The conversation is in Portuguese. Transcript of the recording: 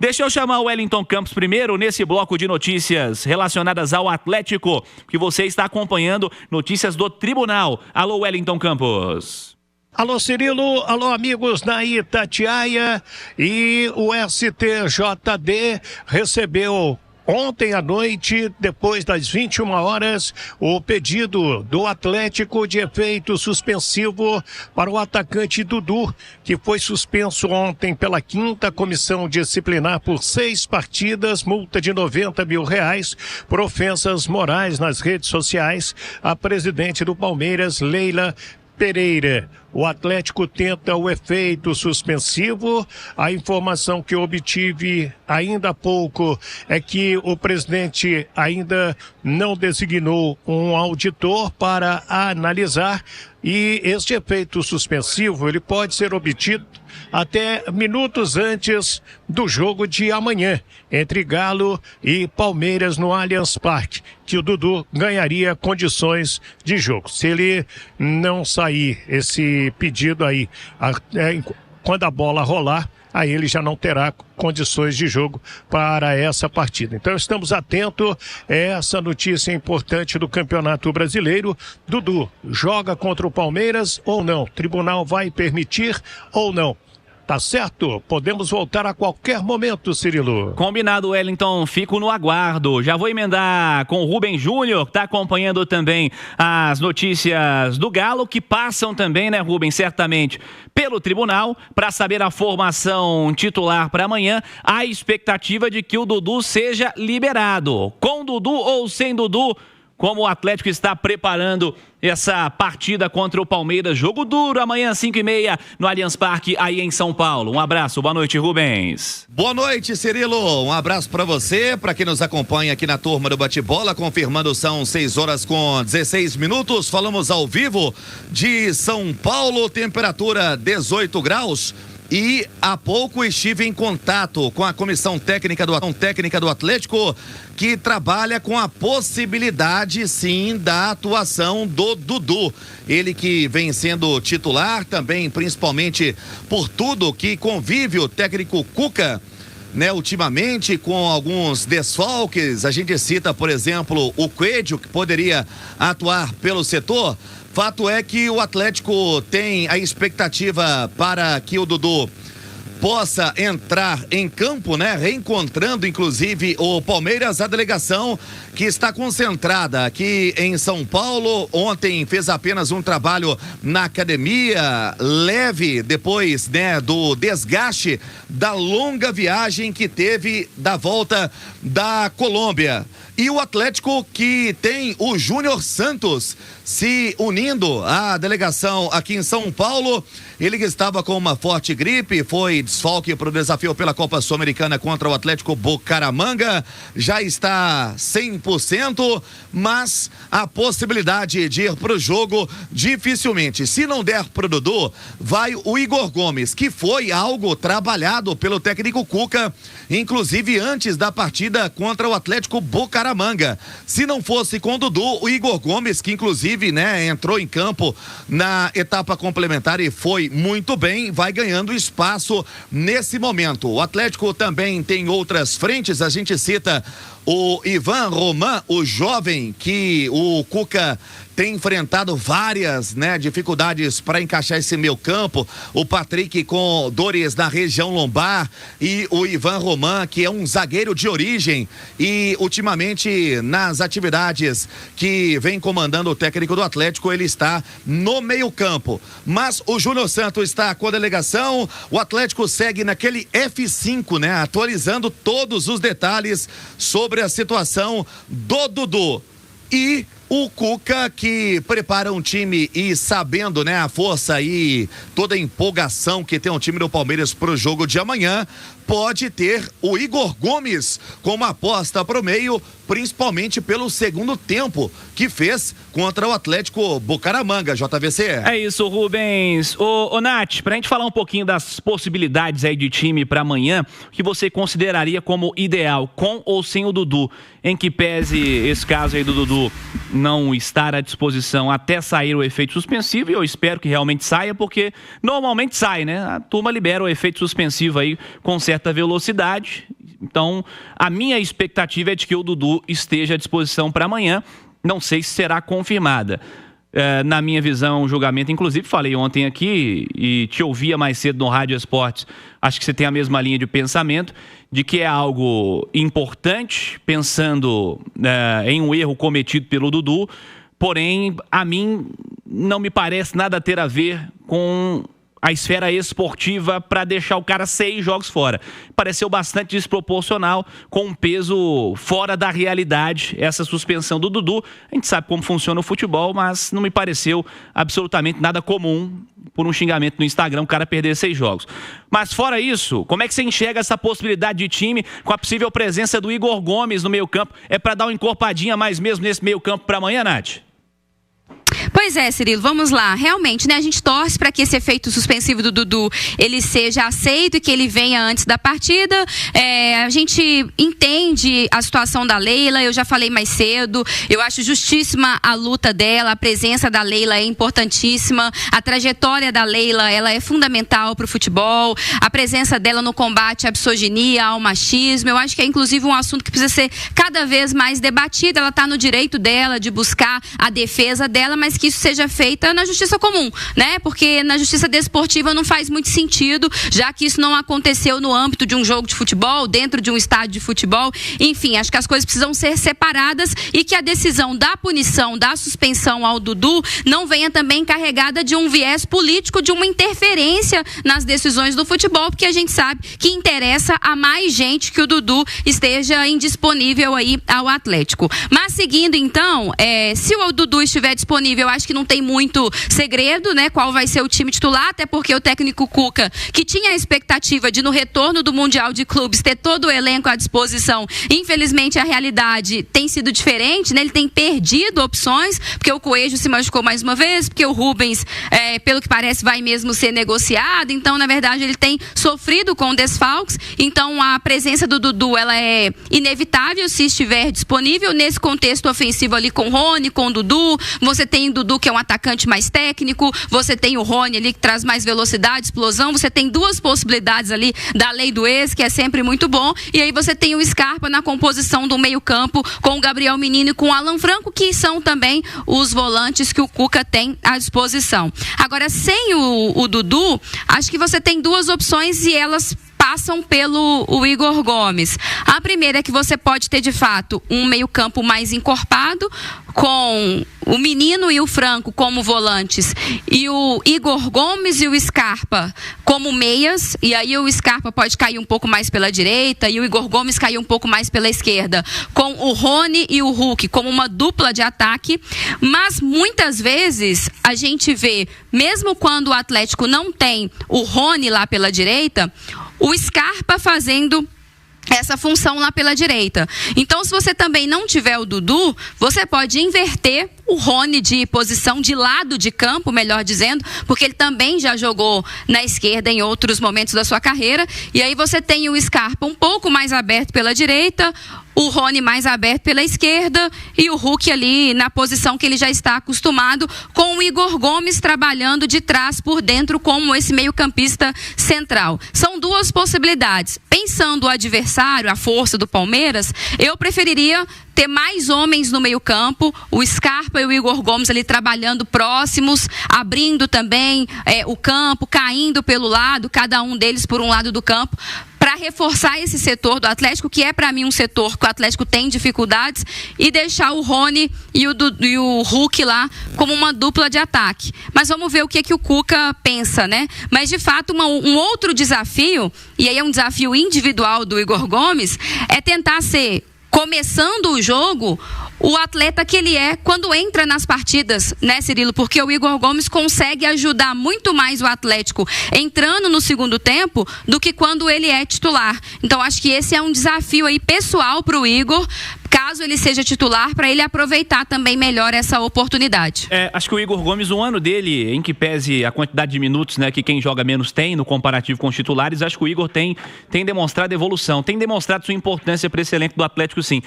Deixa eu chamar o Wellington Campos primeiro nesse bloco de notícias relacionadas ao Atlético, que você está acompanhando, notícias do Tribunal. Alô, Wellington Campos. Alô, Cirilo, alô, amigos da Itatiaia, e o STJD recebeu ontem à noite, depois das 21 horas, o pedido do Atlético de efeito suspensivo para o atacante Dudu, que foi suspenso ontem pela 5ª Comissão Disciplinar por 6 partidas, multa de R$90 mil por ofensas morais nas redes sociais. A presidente do Palmeiras, Leila Pereira. O Atlético tenta o efeito suspensivo. A informação que eu obtive ainda há pouco é que o presidente ainda não designou um auditor para analisar, e este efeito suspensivo ele pode ser obtido até minutos antes do jogo de amanhã, entre Galo e Palmeiras no Allianz Parque, que o Dudu ganharia condições de jogo. Se ele não sair esse pedido aí, quando a bola rolar, aí ele já não terá condições de jogo para essa partida. Então estamos atentos a essa notícia importante do Campeonato Brasileiro. Dudu joga contra o Palmeiras ou não? O tribunal vai permitir ou não? Tá certo? Podemos voltar a qualquer momento, Cirilo. Combinado, Wellington. Fico no aguardo. Já vou emendar com o Rubem Júnior, que está acompanhando também as notícias do Galo, que passam também, né, Rubem, certamente, pelo tribunal, para saber a formação titular para amanhã. A expectativa de que o Dudu seja liberado. Com Dudu ou sem Dudu, como o Atlético está preparando essa partida contra o Palmeiras. Jogo duro, amanhã 5h30 no Allianz Parque, aí em São Paulo. Um abraço, boa noite, Rubens. Boa noite, Cirilo. Um abraço para você, para quem nos acompanha aqui na turma do Bate-Bola, confirmando são 6h16. Falamos ao vivo de São Paulo, temperatura 18 graus. E há pouco estive em contato com a comissão técnica do Atlético, que trabalha com a possibilidade, sim, da atuação do Dudu. Ele que vem sendo titular também, principalmente por tudo que convive o técnico Cuca, né, ultimamente, com alguns desfalques. A gente cita, por exemplo, o Coelho, que poderia atuar pelo setor. Fato é que o Atlético tem a expectativa para que o Dudu possa entrar em campo, né? Reencontrando, inclusive, o Palmeiras, a delegação que está concentrada aqui em São Paulo. Ontem fez apenas um trabalho na academia, leve, depois, né, do desgaste da longa viagem que teve da volta da Colômbia. E o Atlético, que tem o Júnior Santos se unindo à delegação aqui em São Paulo. Ele que estava com uma forte gripe, foi desfalque para o desafio pela Copa Sul-Americana contra o Atlético Bucaramanga, já está 100%, mas a possibilidade de ir para o jogo dificilmente. Se não der para o Dudu, vai o Igor Gomes, que foi algo trabalhado pelo técnico Cuca, inclusive antes da partida contra o Atlético Bucaramanga. Se não fosse com o Dudu, o Igor Gomes, que inclusive, né, entrou em campo na etapa complementar e foi muito bem, vai ganhando espaço nesse momento. O Atlético também tem outras frentes, a gente cita o Ivan Roman, o jovem que o Cuca tem enfrentado várias, né, dificuldades para encaixar esse meio campo. O Patrick com dores na região lombar e o Ivan Roman, que é um zagueiro de origem e ultimamente nas atividades que vem comandando o técnico do Atlético, ele está no meio campo. Mas o Júnior Santos está com a delegação, o Atlético segue naquele F5, né, atualizando todos os detalhes sobre a situação do Dudu. E o Cuca, que prepara um time e sabendo, né, a força e toda a empolgação que tem o time do Palmeiras para o jogo de amanhã, pode ter o Igor Gomes como aposta para o meio, principalmente pelo segundo tempo que fez contra o Atlético Bucaramanga, JVC. É isso, Rubens. Ô Nath, pra gente falar um pouquinho das possibilidades aí de time para amanhã, o que você consideraria como ideal, com ou sem o Dudu, em que pese esse caso aí do Dudu não estar à disposição até sair o efeito suspensivo, e eu espero que realmente saia, porque normalmente sai, né? A turma libera o efeito suspensivo aí com certa velocidade Então, a minha expectativa é de que o Dudu esteja à disposição para amanhã. Não sei se será confirmada. Na minha visão, o julgamento, inclusive falei ontem aqui e te ouvia mais cedo no Rádio Esportes, acho que você tem a mesma linha de pensamento, de que é algo importante, pensando em um erro cometido pelo Dudu, porém, a mim não me parece nada ter a ver com a esfera esportiva para deixar o cara 6 jogos fora. Pareceu bastante desproporcional, com um peso fora da realidade, essa suspensão do Dudu. A gente sabe como funciona o futebol, mas não me pareceu absolutamente nada comum por um xingamento no Instagram, o cara perder 6 jogos. Mas fora isso, como é que você enxerga essa possibilidade de time com a possível presença do Igor Gomes no meio campo? É para dar uma encorpadinha mais mesmo nesse meio campo para amanhã, Nath? Pois é, Cirilo, vamos lá. Realmente, né, a gente torce para que esse efeito suspensivo do Dudu ele seja aceito e que ele venha antes da partida. A gente entende a situação da Leila, eu já falei mais cedo, eu acho justíssima a luta dela, a presença da Leila é importantíssima, a trajetória da Leila ela é fundamental para o futebol, a presença dela no combate à misoginia, ao machismo, eu acho que é inclusive um assunto que precisa ser cada vez mais debatido. Ela está no direito dela de buscar a defesa dela, mas que isso seja feita na justiça comum, né? Porque na justiça desportiva não faz muito sentido, já que isso não aconteceu no âmbito de um jogo de futebol, dentro de um estádio de futebol. Enfim, acho que as coisas precisam ser separadas e que a decisão da punição, da suspensão ao Dudu não venha também carregada de um viés político, de uma interferência nas decisões do futebol, porque a gente sabe que interessa a mais gente que o Dudu esteja indisponível aí ao Atlético. Mas seguindo então, se o Dudu estiver disponível, eu acho que não tem muito segredo, né? Qual vai ser o time titular, até porque o técnico Cuca, que tinha a expectativa de no retorno do Mundial de Clubes ter todo o elenco à disposição, infelizmente a realidade tem sido diferente, né? Ele tem perdido opções, porque o Coelho se machucou mais uma vez, porque o Rubens, pelo que parece, vai mesmo ser negociado, então na verdade ele tem sofrido com desfalques, então a presença do Dudu ela é inevitável se estiver disponível nesse contexto ofensivo ali com o Rony, com o Dudu. Você tem o Dudu, que é um atacante mais técnico, você tem o Rony ali que traz mais velocidade, explosão, você tem 2 possibilidades ali da lei do ex, que é sempre muito bom, e aí você tem o Scarpa na composição do meio campo com o Gabriel Menino e com o Alan Franco, que são também os volantes que o Cuca tem à disposição. Agora, sem o Dudu, acho que você tem 2 opções e elas passam pelo Igor Gomes. A primeira é que você pode ter, de fato, um meio-campo mais encorpado, com o Menino e o Franco como volantes, e o Igor Gomes e o Scarpa como meias, e aí o Scarpa pode cair um pouco mais pela direita, e o Igor Gomes cair um pouco mais pela esquerda, com o Rony e o Hulk como uma dupla de ataque. Mas muitas vezes a gente vê, mesmo quando o Atlético não tem o Rony lá pela direita, o Scarpa fazendo essa função lá pela direita. Então, se você também não tiver o Dudu, você pode inverter o Rony de posição de lado de campo, melhor dizendo, porque ele também já jogou na esquerda em outros momentos da sua carreira, e aí você tem o Scarpa um pouco mais aberto pela direita, o Rony mais aberto pela esquerda e o Hulk ali na posição que ele já está acostumado, com o Igor Gomes trabalhando de trás por dentro como esse meio-campista central. São 2 possibilidades. Pensando o adversário, a força do Palmeiras, eu preferiria ter mais homens no meio-campo, o Scarpa e o Igor Gomes ali trabalhando próximos, abrindo também o campo, caindo pelo lado, cada um deles por um lado do campo, para reforçar esse setor do Atlético, que é para mim um setor que o Atlético tem dificuldades, e deixar o Rony e o Hulk lá como uma dupla de ataque. Mas vamos ver o que o Cuca pensa, né? Mas de fato um outro desafio, e aí é um desafio individual do Igor Gomes, é tentar ser, começando o jogo, o atleta que ele é quando entra nas partidas, né, Cirilo? Porque o Igor Gomes consegue ajudar muito mais o Atlético entrando no segundo tempo do que quando ele é titular. Então, acho que esse é um desafio aí pessoal para o Igor, caso ele seja titular, para ele aproveitar também melhor essa oportunidade. Acho que o Igor Gomes, um ano dele, em que pese a quantidade de minutos, né, que quem joga menos tem no comparativo com os titulares, acho que o Igor tem demonstrado evolução, tem demonstrado sua importância para esse elenco do Atlético, sim.